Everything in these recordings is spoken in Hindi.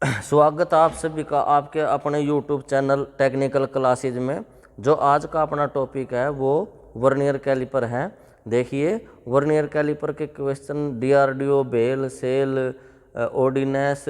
स्वागत आप सभी का आपके अपने यूट्यूब चैनल टेक्निकल क्लासेज में। जो आज का अपना टॉपिक है वो वर्नियर कैलिपर है। देखिए, वर्नियर कैलिपर के question DRDO, BEL, SAIL, ordnance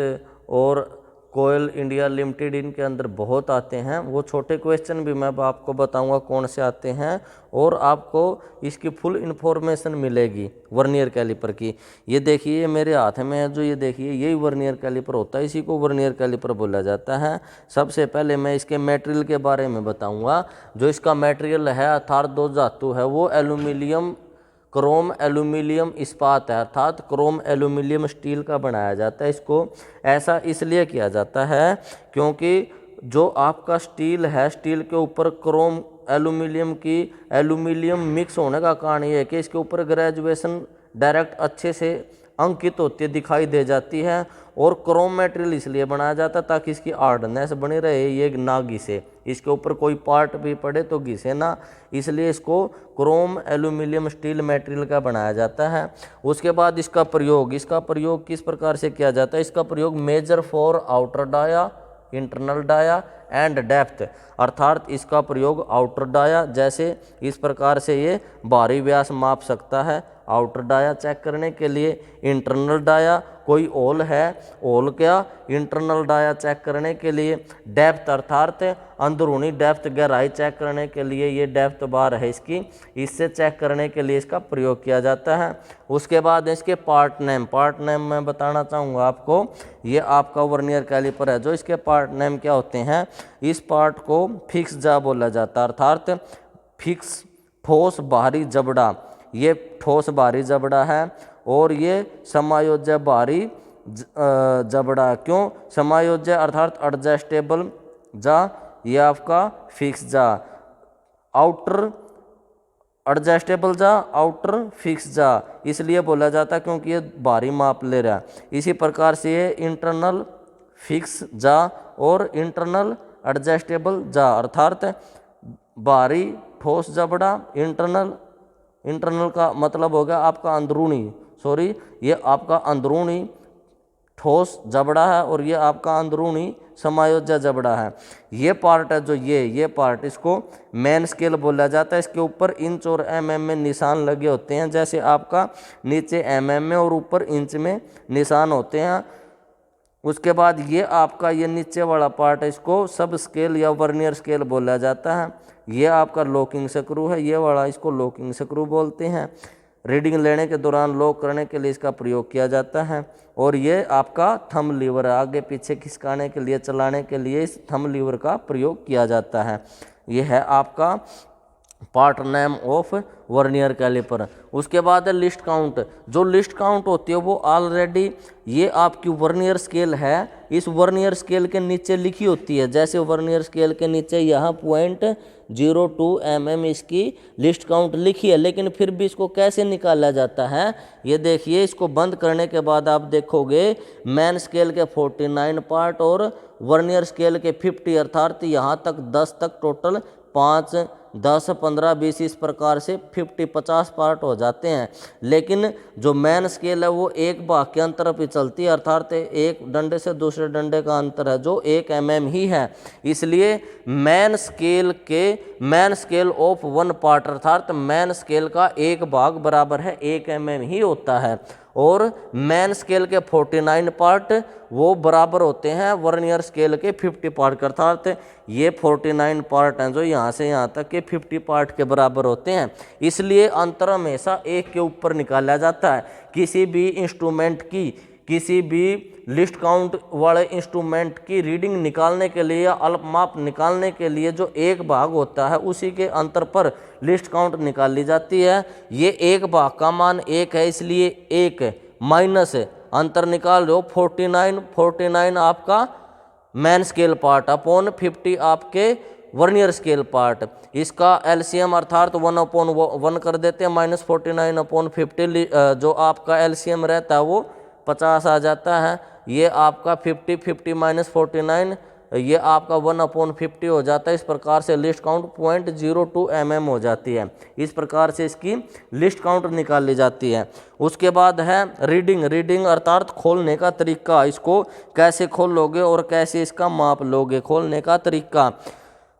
और कोयल इंडिया लिमिटेड इनके अंदर बहुत आते हैं। वो छोटे क्वेश्चन भी मैं अब आपको बताऊंगा कौन से आते हैं और आपको इसकी फुल इन्फॉर्मेशन मिलेगी वर्नियर कैलिपर की। ये देखिए, ये मेरे हाथ में है, जो ये देखिए यही वर्नियर कैलिपर होता है, इसी को वर्नियर कैलिपर बोला जाता है। सबसे पहले मैं इसके मटेरियल के बारे में बताऊंगा। जो इसका मटेरियल है अर्थात दो धातु है वो एल्यूमिनियम, क्रोम एल्यूमिनियम इस्पात है, अर्थात क्रोम एल्यूमिनियम स्टील का बनाया जाता है। इसको ऐसा इसलिए किया जाता है क्योंकि जो आपका स्टील है, स्टील के ऊपर क्रोम एल्यूमिनियम मिक्स होने का कारण ये है कि इसके ऊपर ग्रेजुएशन डायरेक्ट अच्छे से अंकित होती है, दिखाई दे जाती है। और क्रोम मटेरियल इसलिए बनाया जाता है ताकि इसकी हार्डनेस बनी रहे, ये ना घिसे, इसके ऊपर कोई पार्ट भी पड़े तो घिसे ना, इसलिए इसको क्रोम एल्यूमिनियम स्टील मटेरियल का बनाया जाता है। उसके बाद इसका प्रयोग किस प्रकार से किया जाता है? इसका प्रयोग measure for outer dia, internal dia and depth, अर्थात इसका प्रयोग आउटर डाया, जैसे इस प्रकार से ये बाहरी व्यास माप सकता है आउटर डाया चेक करने के लिए। इंटरनल डाया, कोई होल है, होल क्या, इंटरनल डाया चेक करने के लिए। डेप्थ अर्थात अंदरूनी डेप्थ, गहराई चेक करने के लिए, ये डेप्थ बार है इसकी, इससे चेक करने के लिए इसका प्रयोग किया जाता है। उसके बाद इसके पार्ट नेम मैं बताना चाहूँगा आपको। ये आपका वर्नियर कैलिपर है, जो इसके पार्ट नेम क्या होते हैं? इस पार्ट को फिक्स जा बोला जाता है, अर्थात फिक्स ठोस बाहरी जबड़ा, ये ठोस बाहरी जबड़ा है। और ये समायोज्य बाहरी जबड़ा, क्यों समायोज्य अर्थात एडजस्टेबल जा, ये आपका फिक्स जा, आउटर एडजस्टेबल जा, आउटर फिक्स जा, इसलिए बोला जाता है क्योंकि ये बाहरी माप ले रहा है। इसी प्रकार से ये इंटरनल फिक्स जा और इंटरनल एडजस्टेबल जा, अर्थात बाहरी ठोस जबड़ा, इंटरनल का मतलब हो गया आपका अंदरूनी, ये आपका अंदरूनी ठोस जबड़ा है और ये आपका अंदरूनी समायोज्य जबड़ा है। ये पार्ट है जो ये पार्ट, इसको मेन स्केल बोला जाता है। इसके ऊपर इंच और mm में निशान लगे होते हैं, जैसे आपका नीचे mm में और ऊपर इंच में निशान होते हैं। उसके बाद ये आपका ये नीचे वाला पार्ट है, इसको सब स्केल या वर्नियर स्केल बोला जाता है। ये आपका लॉकिंग स्क्रू है, ये वाला इसको लॉकिंग स्क्रू बोलते हैं। रीडिंग लेने के दौरान लॉक करने के लिए इसका प्रयोग किया जाता है। और ये आपका थंब लीवर है, आगे पीछे खिसकाने के लिए, चलाने के लिए इस थंब लीवर का प्रयोग किया जाता है। ये है आपका part name of vernier caliper. उसके बाद है लिस्ट काउंट। जो लिस्ट काउंट होती है वो ऑलरेडी ये आपकी वर्नियर स्केल है, इस वर्नियर स्केल के नीचे लिखी होती है। जैसे वर्नियर स्केल के नीचे यहाँ 0.02 mm इसकी लिस्ट काउंट लिखी है, लेकिन फिर भी इसको कैसे निकाला जाता है? ये देखिए, इसको बंद करने के बाद आप देखोगे मैन स्केल के 49 पार्ट और वर्नियर स्केल के 50, अर्थात यहाँ तक 10 तक टोटल 5, 10, 15, 20 इस प्रकार से 50 पार्ट हो जाते हैं। लेकिन जो मैन स्केल है वो एक भाग के अंतर पे चलती है, अर्थात एक डंडे से दूसरे डंडे का अंतर है जो 1 mm ही है। इसलिए मैन स्केल ऑफ 1 पार्ट, अर्थात मैन स्केल का एक भाग बराबर है 1 mm ही होता है। और मैन स्केल के 49 पार्ट वो बराबर होते हैं वर्नियर स्केल के 50 पार्ट के, अर्थात ये 49 पार्ट हैं जो यहाँ से यहाँ तक के 50 पार्ट के बराबर होते हैं। इसलिए अंतर हमेशा एक के ऊपर निकाला जाता है। किसी भी इंस्ट्रूमेंट की, किसी भी लिस्ट काउंट वाले इंस्ट्रूमेंट की रीडिंग निकालने के लिए या अल्पमाप निकालने के लिए जो एक भाग होता है उसी के अंतर पर लिस्ट काउंट निकाली जाती है। ये एक भाग का मान 1 है, इसलिए 1 माइनस अंतर निकाल लो 49 आपका मैन स्केल पार्ट अपॉन 50 आपके वर्नियर स्केल पार्ट। इसका एलसीएम अर्थात 1/1 कर देते हैं, -49/50 जो आपका एलसीएम रहता है वो 50 आ जाता है। ये आपका 50 -49 ये आपका 1/50 हो जाता है। इस प्रकार से लिस्ट काउंट 0.02 mm हो जाती है। इस प्रकार से इसकी लिस्ट काउंट निकाली जाती है। उसके बाद है रीडिंग अर्थात खोलने का तरीका। इसको कैसे खोलोगे और कैसे इसका माप लोगे। खोलने का तरीका,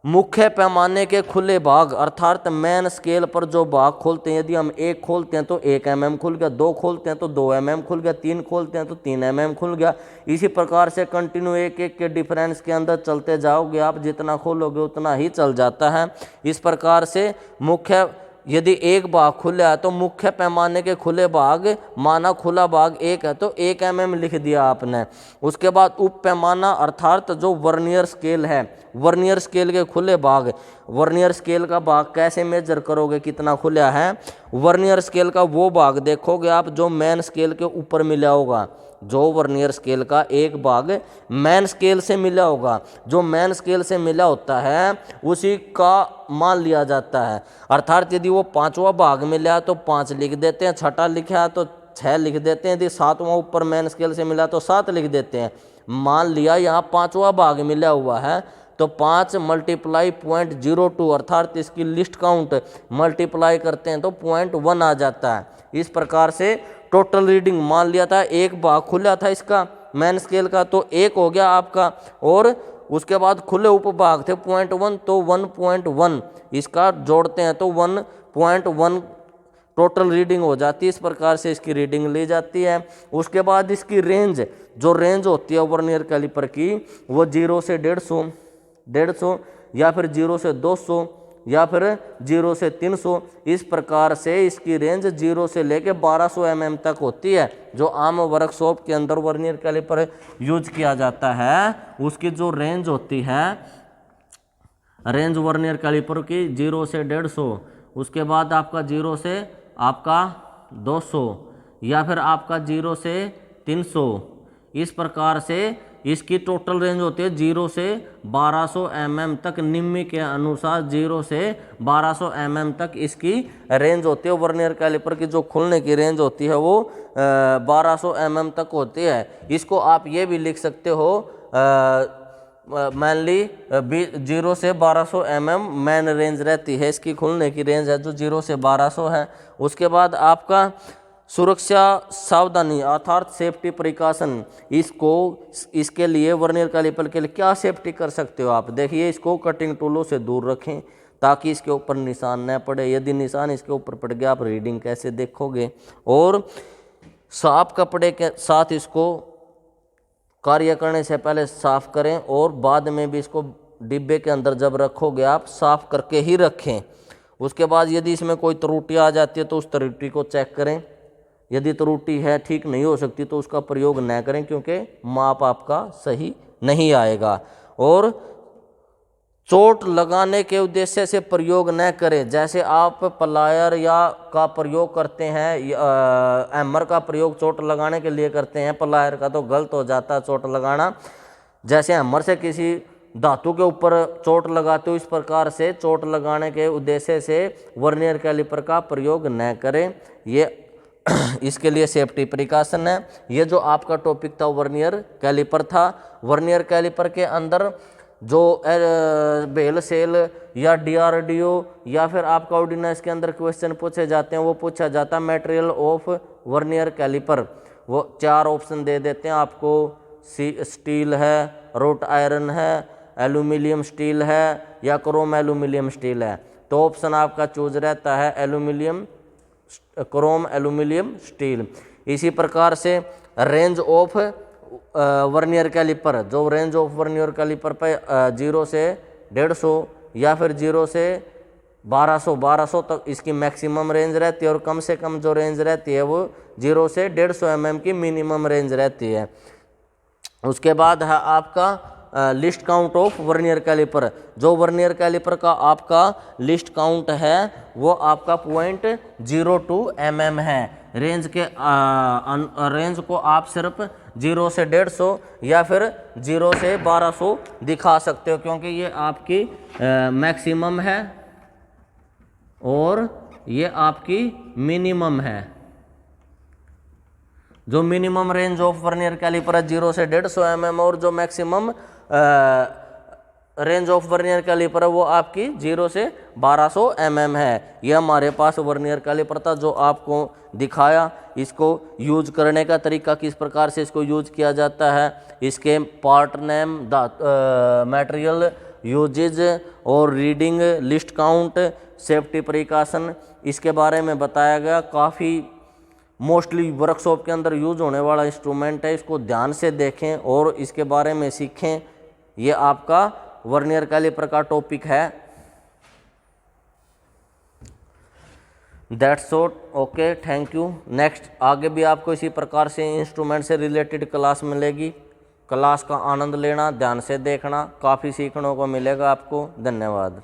मुख्य पैमाने के खुले भाग अर्थात मेन स्केल पर जो भाग खोलते हैं, यदि हम 1 खोलते हैं तो 1 mm खुल गया, 2 खोलते हैं तो 2 mm खुल गया, 3 खोलते हैं तो 3 mm खुल गया। इसी प्रकार से कंटिन्यू एक के डिफरेंस के अंदर चलते जाओगे आप, जितना खोलोगे उतना ही चल जाता है। इस प्रकार से मुख्य, यदि एक भाग खुला है तो मुख्य पैमाने के खुले भाग, माना खुला भाग 1 है तो 1 mm लिख दिया आपने। उसके बाद उप पैमाना अर्थात जो वर्नियर स्केल है, वर्नियर स्केल के खुले भाग, वर्नियर स्केल का भाग कैसे मेजर करोगे कितना खुला है। वर्नियर स्केल का वो भाग देखोगे आप जो मेन स्केल के ऊपर मिला होगा। जो वर्नियर स्केल का एक भाग मैन स्केल से मिला होगा, जो मैन स्केल से मिला होता है उसी का मान लिया जाता है। अर्थात यदि वो 5वां भाग मिला तो 5 लिख देते हैं, 6ठा लिखा तो 6 लिख देते हैं, यदि 7वां ऊपर मैन स्केल से मिला तो 7 लिख देते हैं। मान लिया यहाँ 5वां भाग मिला हुआ है तो 5 × 0.02 अर्थात इसकी लिस्ट काउंट मल्टीप्लाई करते हैं तो 0.1 आ जाता है। इस प्रकार से टोटल रीडिंग, मान लिया था एक भाग खुला था इसका मैन स्केल का तो 1 हो गया आपका, और उसके बाद खुले उपभाग थे 0.1 तो 1.1 इसका जोड़ते हैं तो 1.1 टोटल रीडिंग हो जाती है। इस प्रकार से इसकी रीडिंग ली जाती है। उसके बाद इसकी रेंज, जो रेंज होती है वर्नियर कैलिपर की, वो 0 से 150 या फिर 0 से 200 या फिर 0 से 300। इस प्रकार से इसकी रेंज 0 से लेके 1200 mm तक होती है। जो आम वर्कशॉप के अंदर वर्नियर कैलिपर यूज किया जाता है उसकी जो रेंज होती है, रेंज वर्नियर कैलिपर की 0 से 150, उसके बाद आपका 0 से आपका 200 या फिर आपका 0 से 300। इस प्रकार से इसकी टोटल रेंज होती है 0 से 1200 mm तक। निम्न के अनुसार 0 से 1200 mm तक इसकी रेंज होती है। वर्नियर कैलिपर की जो खुलने की रेंज होती है वो 1200 mm तक होती है। इसको आप ये भी लिख सकते हो, मैनली 0 से 1200 mm मैन रेंज रहती है, इसकी खुलने की रेंज है जो 0 से 1200 है। उसके बाद आपका सुरक्षा सावधानी अर्थात सेफ्टी प्रिकॉशन, इसके लिए वर्नियर कैलिपर के लिए क्या सेफ्टी कर सकते हो आप। देखिए, इसको कटिंग टूलों से दूर रखें ताकि इसके ऊपर निशान न पड़े। यदि निशान इसके ऊपर पड़ गया आप रीडिंग कैसे देखोगे। और साफ कपड़े के साथ इसको कार्य करने से पहले साफ करें और बाद में भी इसको डिब्बे के अंदर जब रखोगे आप साफ करके ही रखें। उसके बाद यदि इसमें कोई त्रुटि आ जाती है तो उस त्रुटि को चेक करें। यदि त्रुटि है, ठीक नहीं हो सकती, तो उसका प्रयोग न करें क्योंकि माप आपका सही नहीं आएगा। और चोट लगाने के उद्देश्य से प्रयोग न करें। जैसे आप प्लायर या का प्रयोग करते हैं, हैमर का प्रयोग चोट लगाने के लिए करते हैं, प्लायर का तो गलत हो जाता है चोट लगाना। जैसे हैमर से किसी धातु के ऊपर चोट लगाते हो, इस प्रकार से चोट लगाने के उद्देश्य से वर्नियर कैलिपर का प्रयोग न करें। ये इसके लिए सेफ्टी प्रिकॉशन है। ये जो आपका टॉपिक था वर्नियर कैलिपर था। वर्नियर कैलिपर के अंदर जो बेल सेल या DRDO या फिर आपका ऑर्डिनेंस के अंदर क्वेश्चन पूछे जाते हैं, वो पूछा जाता है मटेरियल ऑफ वर्नियर कैलिपर। वो 4 ऑप्शन दे देते हैं आपको, स्टील है, रोट आयरन है, एल्यूमिनियम स्टील है या क्रोम एल्यूमिनियम स्टील है। तो ऑप्शन आपका चूज रहता है एल्यूमिनियम, क्रोम एल्यूमिनियम स्टील। इसी प्रकार से रेंज ऑफ वर्नियर कैलिपर, जो रेंज ऑफ वर्नियर कैलिपर पे 0 से 150 या फिर 0 से 1200 तक इसकी मैक्सिमम रेंज रहती है, और कम से कम जो रेंज रहती है वो 0 से 150 mm की मिनिमम रेंज रहती है। उसके बाद है आपका least count of vernier caliper. जो वर्नियर कैलिपर का आपका लिस्ट काउंट है वो आपका 0.02 mm है। रेंज के रेंज को आप सिर्फ 0 से 150 या फिर 0 से 1200 दिखा सकते हो, क्योंकि ये आपकी मैक्सिमम है और ये आपकी मिनिमम है। जो minimum range of vernier caliper है 0 से 150 mm और जो maximum range of vernier caliper है वो आपकी 0 से 1200 mm है। ये हमारे पास वर्नियर कैलिपर था जो आपको दिखाया। इसको यूज करने का तरीका, किस प्रकार से इसको यूज किया जाता है, इसके पार्ट नेम, मटेरियल यूजेज और reading list count, safety precaution, इसके बारे में बताया गया। काफ़ी मोस्टली वर्कशॉप के अंदर यूज होने वाला इंस्ट्रूमेंट है, इसको ध्यान से देखें और इसके बारे में सीखें। ये आपका वर्नियर कैलिपर का टॉपिक है। That's all, okay, thank you. Next आगे भी आपको इसी प्रकार से इंस्ट्रूमेंट से रिलेटेड क्लास मिलेगी। क्लास का आनंद लेना, ध्यान से देखना, काफ़ी सीखने को मिलेगा आपको। धन्यवाद।